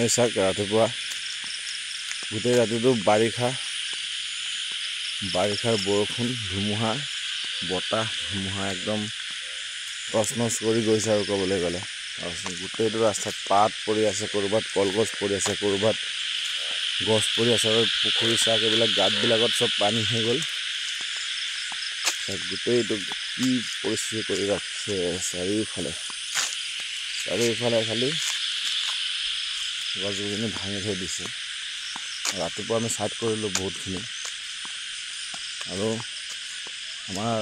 এই চাওক ৰাতিপুৱা গোটেই ৰাতিটো বাৰিষাৰ বৰষুণ ধুমুহা বতাহ ধুমুহা একদম তছনছ কৰি গৈছে আৰু ক'বলৈ গ'লে। গোটেইটো ৰাস্তাত পাত পৰি আছে, ক'ৰবাত কলগছ পৰি আছে, ক'ৰবাত গছ পৰি আছে আৰু পুখুৰী চাক এইবিলাক গাঁতবিলাকত চব পানী হৈ গ'ল। গোটেইটো কি পৰিস্থিতি কৰি ৰাখিছে চাৰিওফালে খালি গছ গছনি ভাঙি থৈ দিছে। ৰাতিপুৱা আমি চাইড কৰিলোঁ বহুতখিনি আৰু আমাৰ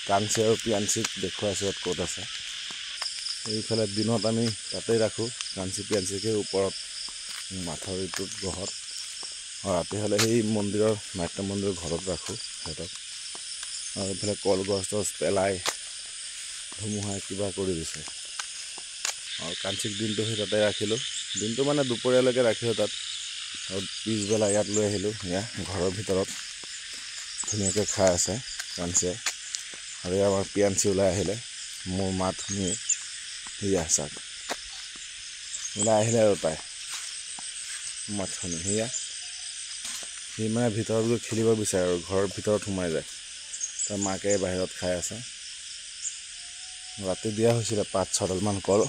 কাঞ্চি আৰু পিয়াঞ্চিক দেখুৱাইছোঁ ইয়াত ক'ত আছে। এইফালে দিনত আমি তাতেই ৰাখোঁ কাঞ্চি পিয়াঞ্চিকে ওপৰত মাথাউৰিটোত গহত, আৰু ৰাতি হ'লে সেই মন্দিৰৰ নাট্য মন্দিৰৰ ঘৰত ৰাখোঁ সিহঁতক। আৰু এইফালে কলগছ টছ পেলাই ধুমুহাই কিবা কৰি দিছে। আৰু কাঞ্চিক দিনটো সেই তাতে ৰাখিলোঁ, দিনটো মানে দুপৰীয়ালৈকে ৰাখিলোঁ তাত, আৰু পিছবেলা ইয়াত লৈ আহিলোঁ। এয়া ঘৰৰ ভিতৰত ধুনীয়াকৈ খাই আছে কাঞ্চিয়ে, আৰু আমাৰ পিয়াঞ্চি ওলাই আহিলে মোৰ মাত শুনিয়ে। সেয়া চাওক ওলাই আহিলে আৰু তাই মাত শুনি সেয়া সি মানে ভিতৰত গৈ খেলিব বিচাৰে আৰু ঘৰৰ ভিতৰত সোমাই যায়। তাৰ মাকে বাহিৰত খাই আছে। ৰাতি দিয়া হৈছিলে 5-6ডালমান কল,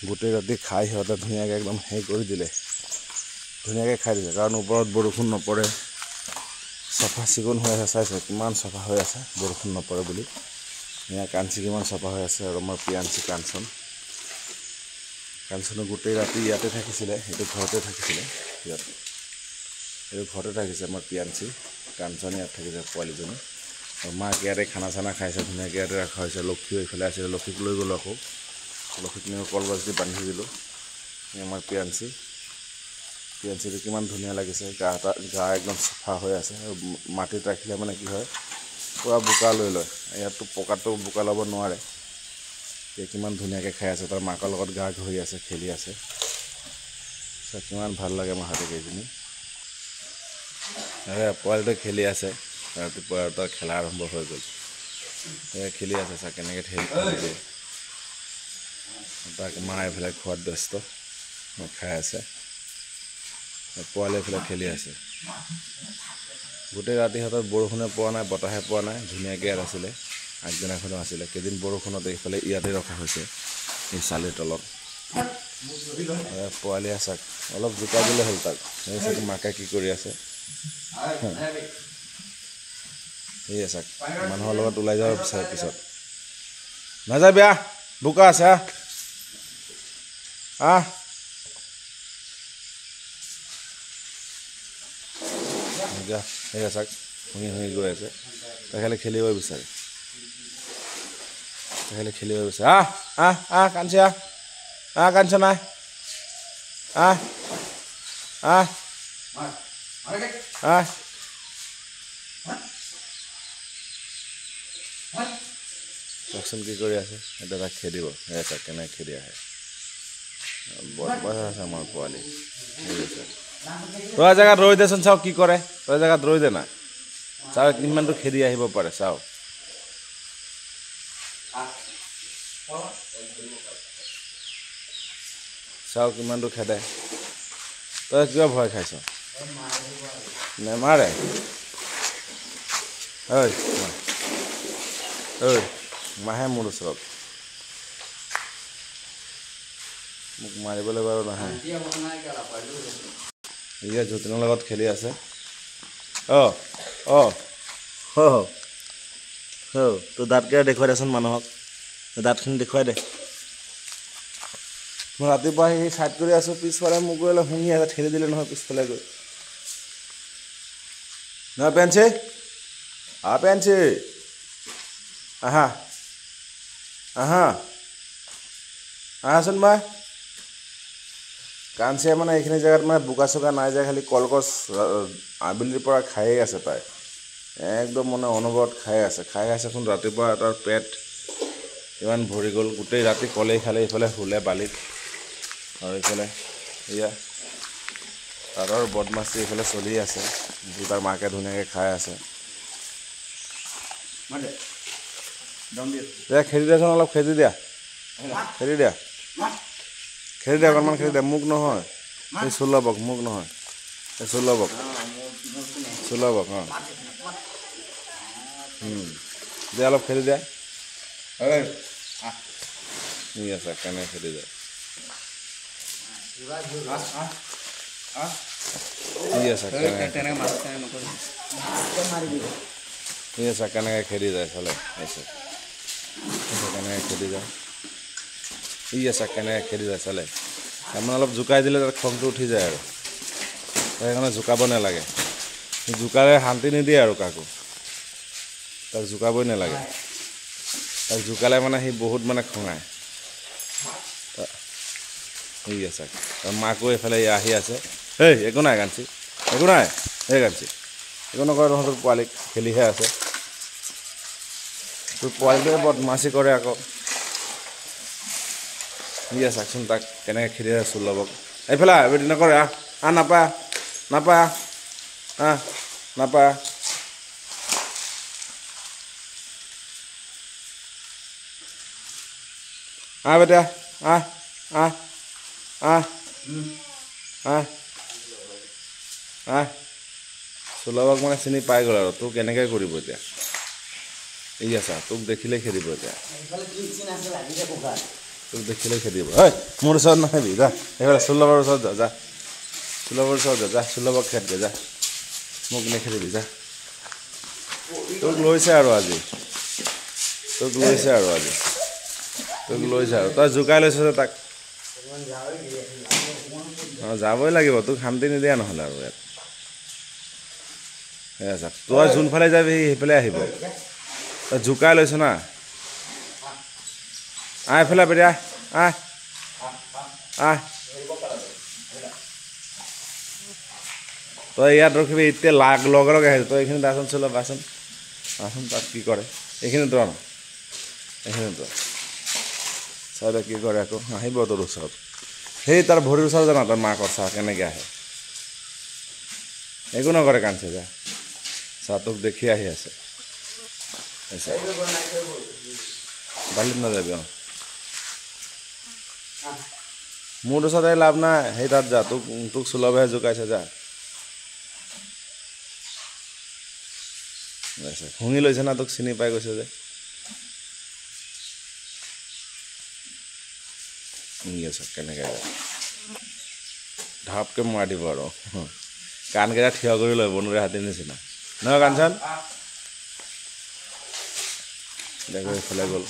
গোটেই ৰাতি খাই সিহঁতে ধুনীয়াকৈ একদম হেৰি কৰি দিলে, ধুনীয়াকৈ খাই দিছে। কাৰণ ওপৰত বৰষুণ নপৰে, চাফা চিকুণ হৈ আছে, চাইছে কিমান চাফা হৈ আছে বৰষুণ নপৰে বুলি। এয়া কাঞ্চি কিমান চাফা হৈ আছে, আৰু আমাৰ পিয়াঞ্চি কাঞ্চনো গোটেই ৰাতি ইয়াতে থাকিছিলে, এইটো ঘৰতে থাকিছিলে। এইটো ঘৰতে থাকিছে আমাৰ পিয়াঞ্চি, কাঞ্চন ইয়াত থাকিছে পোৱালীজনী। আৰু মাক ইয়াতে খানা চানা খাইছে, ধুনীয়াকৈ ইয়াতে ৰখা হৈছে। লক্ষীও এইফালে আছিলে, লক্ষীক লৈ গ'লোঁ আকৌ, লক্ষীক নি কলগছ দি বান্ধি দিলোঁ। আমাৰ পিয়াঞ্চিটো কিমান ধুনীয়া লাগিছে, গা একদম চাফা হৈ আছে। আৰু মাটিত ৰাখিলে মানে কি হয় পূৰা বোকা লৈ লয়, ইয়াততো পকাটো বোকা ল'ব নোৱাৰে। কিমান ধুনীয়াকৈ খাই আছে, তাৰ মাকৰ লগত গা ধৰি আছে, খেলি আছে। কিমান ভাল লাগে আমাৰ হাতীকেইজনী। পোৱালিটোৱে খেলি আছে ৰাতিপুৱা, আৰু তাৰ খেলা আৰম্ভ হৈ গ'ল। খেলি আছে চাওক কেনেকৈ খেলি দিয়ে। তাক মা এইফালে খোৱাত ব্যস্ত, খাই আছে। পোৱালি এইফালে খেলি আছে। গোটেই ৰাতি সিহঁতৰ বৰষুণে পোৱা নাই, বতাহে পোৱা নাই, ধুনীয়াকৈ ইয়াত আছিলে। আগদিনাখনো আছিলে, কেইদিন বৰষুণত এইফালে ইয়াতে ৰখা হৈছে এই চালিৰ তলত। পোৱালি আছাক অলপ জোকাই দিলে হ'ল তাক, চাগে মাকে কি কৰি আছে। সেই আছাক মানুহৰ লগত ওলাই যাব বিচাৰে, পিছত নাযাবি আহ, বোকা আছে আহ। সেই চাওক শুঙি গৈ আছে, তাই খালি খেলিব বিচাৰে, আহ আহ আহ কাঞ্চি আহ কাঞ্চন আহ আহ আহ আহ। চাওকচোন কি কৰি আছে, এতিয়া তাক খেদিব। সেই চাওক কেনেকৈ খেদি আহে, বদমাছ আছে আমাৰ পোৱালি। তই জেগাত ৰৈ দেচোন, চাওক কি কৰে, তই জেগাত ৰৈ দে না, চাওক কিমানটো খেদি আহিব পাৰে। চাওক কিমানটো খেদে। তই কিয় ভয় খাইছ? নেমাৰে। ঐ মাহে মোৰ ওচৰত, মোক মাৰিবলৈ বাৰু নাহে। ইয়ে যতীনৰ লগত খেলি আছে। তোৰ দাঁতকেইটা দেখুৱাই দেচোন মানুহক, দাঁতখিনি দেখুৱাই দে। মই ৰাতিপুৱা আহি চাইড কৰি আছোঁ, পিছফালে মোক গৈ অলপ শুঙি আছে, ঠেলি দিলে নহয় পিছফালে গৈ। নহয় পেঞ্চি পেঞ্চি আহা আহাচোন মই। কাঞ্চিয়ে মানে এইখিনি জেগাত মানে বোকা চোকা নাই যে, খালি কলগছ আবেলিৰ পৰা খায়েই আছে তাই, একদম মানে অনবৰত খাই আছেচোন। ৰাতিপুৱা তাৰ পেট ইমান ভৰি গ'ল, গোটেই ৰাতি কলেই খালে, এইফালে শুলে বালিত। আৰু এইফালে এয়া তাতৰ বদমাচি এইফালে চলি আছে, তাৰ মাকে ধুনীয়াকৈ খাই আছে। খেদি দিয়াচোন, অলপ খেদি দিয়া, খেলি দে অকণমান খেলি দে মোক নহয় এই চোলাবক মোক নহয় এই চোলাবক অঁ দে অলপ খেলি দে ঠিক আছে কেনেকৈ খেলি দে ঠিক আছে কেনেকৈ খেলি যায় চালে কেনেকৈ খেলি যায় ঠিক আছে কেনেকৈ খেলি যায় চালে তাৰমানে অলপ জোকাই দিলে তাত খংটো উঠি যায় আৰু সেইকাৰণে জোকাব নালাগে জোকাৰে শান্তি নিদিয়ে আৰু কাকো তাক জোকাবই নালাগে তাক জোকালে মানে সি বহুত মানে খঙায় ঠিক আছে মাকো এইফালে আহি আছে এই একো নাই কাঞ্চি একো নাই এই কাঞ্চি একো নকৰে তহঁতৰ পোৱালীক খেলিহে আছে তোৰ পোৱালীটোৱে বদমাচি কৰে আকৌ ঠিক আছে চাকচোন তাক কেনেকৈ খেলি আছে চোলাবক এইফালে এইটো নকৰে নাপায় নাপায় নাপায় বেটা চোলাবক মানে চিনি পাই গ'ল আৰু তোক কেনেকৈ কৰিব এতিয়া ঠিক আছে তোক দেখিলে খেদিব এতিয়া তোক দেখিলে খেদিব ঐ মোৰ ওচৰত নাহিবি যা এইফালে চোলাবৰ ওচৰত যা চোলাবৰ ওচৰত যা চোলাবক খেদগে যা মোক নেখেদিবি যা তোক লৈছে আৰু আজি তোক লৈছে আৰু তই জোকাই লৈছ যে তাক যাবই লাগিব তোক শান্তি নিদিয়া নহ'লে আৰু ইয়াত আচ্ছা তই যোনফালে যাবি সেইফালে আহিব তই জোকাই লৈছ না এইফালে বেটা তই ইয়াত ৰখিবি এতিয়া লগে লগে আহিব তই এইখিনি দাচোন চলাবাচোন তাত কি কৰে এইখিনি তই এইখিনি তই চাই তই কি কৰে আকৌ আহিব তোৰ ওচৰত সেই তাৰ ভৰিৰ ওচৰত জানা তই মাকৰ চাহ কেনেকৈ আহে একো নকৰে কাঞ্চি যা চাহ তোক দেখি আহি আছে বালিত নাযাবি মোৰ ওচৰত আহি লাভ নাই সেই তাত যা তোক চোলাবহে জোকাইছে যা শুঙি লৈছে না তোক চিনি পাই গৈছে যে কেনেকৈ ঢাপকৈ মৰাই দিব আৰু কাণকেইটা থিয় কৰি লয় বনৰীয়া হাতীৰ নিচিনা নহয় কাঞ্চন দেখো এইফালে গ'ল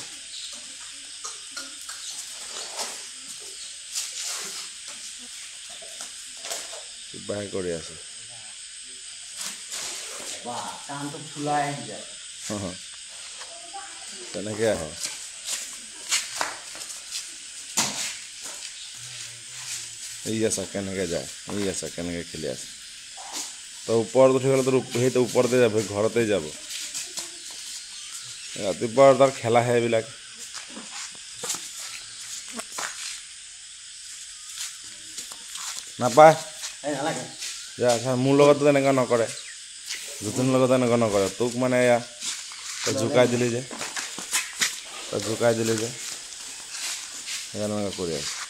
কিবাহে কৰি আছে তেনেকৈ আহে এই আছে কেনেকৈ যায় এই আছে কেনেকৈ খেলি আছে তই ওপৰত উঠি গ'লে তোৰ সেইটো ওপৰতে যাব ঘৰতে যাব ৰাতিপুৱা তাৰ খেলাহে এইবিলাক নাপায় আচ্ছা মোৰ লগতো তেনেকুৱা নকৰে যতীনৰ লগত তেনেকুৱা নকৰে তোক মানে এয়া তই জোকাই দিলি যে সেইকাৰণে কৰি আছে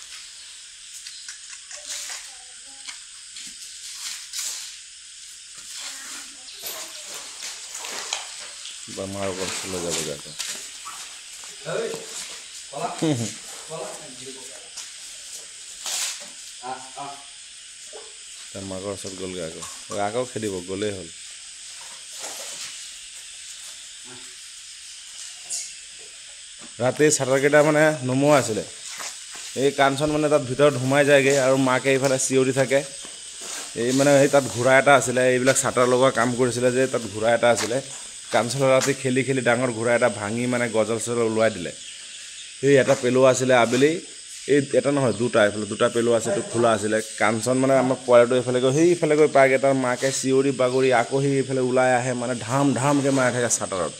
মাৰ ওপৰত চলে যাব যাতে মাকৰ ওচৰত গ'লগৈ আকৌ খেদিব গ'লেই হ'ল ৰাতি চাটাৰকেইটা মানে নমোৱা আছিলে এই কাঞ্চন মানে তাত ভিতৰত সোমাই যায়গৈ আৰু মাকে এইফালে চিঞৰি থাকে এই মানে সেই তাত ঘোঁৰা এটা আছিলে এইবিলাক চাটাৰ লগোৱা কাম কৰিছিলে যে তাত ঘোঁৰা এটা আছিলে কাঞ্চনৰ ৰাতি খেলি খেলি ডাঙৰ ঘোঁৰা এটা ভাঙি মানে গজল চজল ওলোৱাই দিলে এই এটা পেলোৱা আছিলে আবেলি এই এটা নহয় দুটা এইফালে দুটা পেলোৱা আছে এইটো খোলা আছিলে কাঞ্চন মানে আমাৰ পোৱালিটো এইফালে গৈ সেইফালে গৈ পায়গৈ তাৰ মাকে চিঞৰি বাগৰি আকৌ সি এইফালে ওলাই আহে মানে ধামকৈ মাৰি থাকে চাটাৰত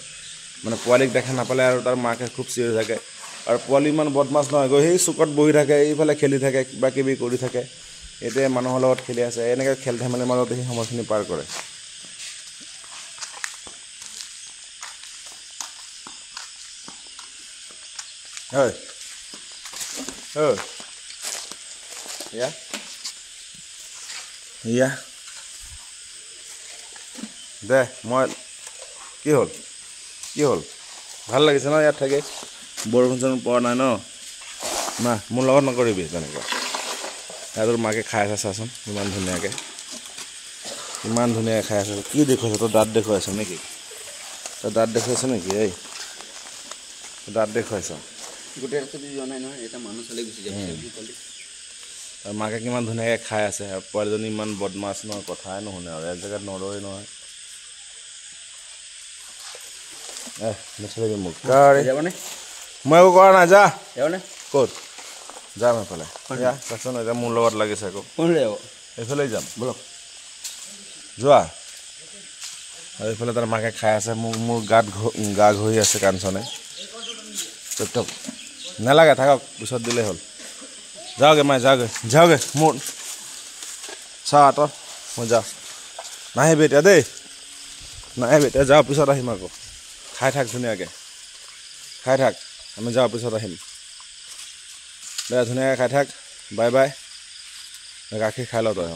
মানে পোৱালিক দেখা নাপালে আৰু তাৰ মাকে খুব চিঞৰি থাকে আৰু পোৱালি ইমান বদমাছ নহয় গৈ সেই চুকত বহি থাকে এইফালে খেলি থাকে কিবা কিবি কৰি থাকে এতিয়া মানুহৰ লগত খেলি আছে এনেকৈ খেল ধেমালিৰ মাজতে সেই সময়খিনি পাৰ কৰে এয়া এয়া দে মই কি হ'ল ভাল লাগিছে ন ইয়াত থাকি বৰষুণ চৰষুণ পৰা নাই ন না মোৰ লগত নকৰিবি তেনেকুৱা তোৰ মাকে খাই আছে চাচোন ইমান ধুনীয়াকৈ খাই আছে কি দেখুৱাইছ তই দাঁত দেখুৱাইছ নেকি তই দাঁত দেখুৱাইছ নেকি এই দাঁত দেখুৱাইছ গোটেই ৰাস্তাটো যোৱা নাই নহয় এটা মানুহ চালে গুচি যাব মাকে কিমান ধুনীয়াকৈ খাই আছে আৰু পোৱালীজনী ইমান বদমাছ নহয় কথাই নুশুনে আৰু এক জেগাত নৰয় নহয় নচলিবি মোক যাবনে মই একো কৰা নাই যা যাবনে ক'ত যাম এইফালে এয়া চাচোন এতিয়া মোৰ লগত লাগিছে আকৌ কোনলৈ যাব এইফালেই যাম বলক যোৱা আৰু এইফালে তাৰ মাকে খাই আছে মোৰ গা ঘঁহি আছে কাঞ্চনে চুপ নালাগে থাকক পিছত দিলেই হ'ল যাওঁগৈ মায়ে যাওঁগৈ মোৰ চা আঁতৰ মই যাওঁ নাহিবি এতিয়া দেই নাহিবি এতিয়া যাওঁ পিছত আহিম আকৌ খাই থাক ধুনীয়াকৈ খাই থাক আমি যাওঁ পিছত আহিম দে ধুনীয়াকৈ খাই থাক বাই বাই গাখীৰ খাই ল তই